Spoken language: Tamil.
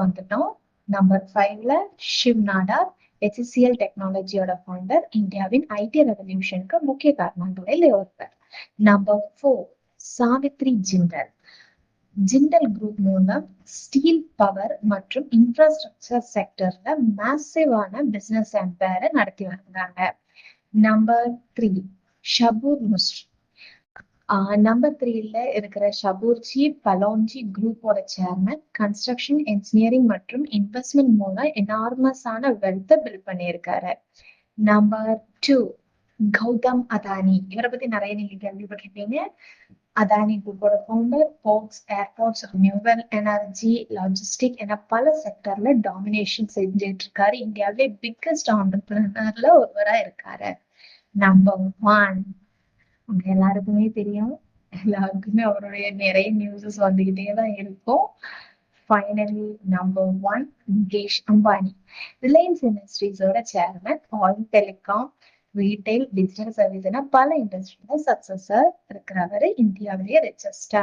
வந்துட்டோம். நம்பர் 5ல ஷிவ் நாடார், HCL டெக்னாலஜியோட ஃபவுண்டர், இந்தியாவின் ஐடி ரெவல்யூஷனுக்கு முக்கிய காரணங்களில் ஒருவர். நம்பர் 4 சாவித்ரி ஜிண்டல். ஜிண்டல் குரூப் மூலம் ஸ்டீல், பவர் மற்றும் இன்ஃப்ராஸ்ட்ரக்சர் செக்டர்ல மேசிவான பிசினஸ் எம்பையரை நடத்தி வந்தாங்க. நம்பர் 3 ஷபூர் முஸ்ரி. நம்பர் 3ல இருக்கிற ஷபூர்ஜி பலோன்ஜி குரூப்போட சேர்மன், கன்ஸ்ட்ரக்ஷன், இன்ஜினியரிங் மற்றும் இன்வெஸ்ட்மெண்ட் மூலம் எனார்மஸான வெல்த்தை பில்ட் பண்ணியிருக்காரு. நம்பர் 2 கௌதம் அதானி. இவரை பத்தி நிறைய நீங்க கேள்விப்பட்டிருப்பீங்க. அதானி குரூப்போட founder, ports, airports, renewal energy, logistic என பல செக்டர்ல டாமினேஷன் செஞ்சுட்டு இருக்காரு. இந்தியாவிலே பிக்கஸ்ட் ஆண்டர்பிரினர்ல ஒருவரா இருக்காரு. நம்பர் 1 உங்க எல்லாருக்குமே தெரியும். எல்லாருக்குமே அவருடைய நிறைய நியூஸஸ் வந்துகிட்டே தான் இருக்கும். Finally number 1 Mukesh Ambani. ரிலையன்ஸ் இண்டஸ்ட்ரீஸோட chairman, oil, telecom, retail, digital service என பல இண்டஸ்ட்ரியில சக்சஸா இருக்கிறவரு, இந்தியாவிலேயே ரிச்சஸ்டா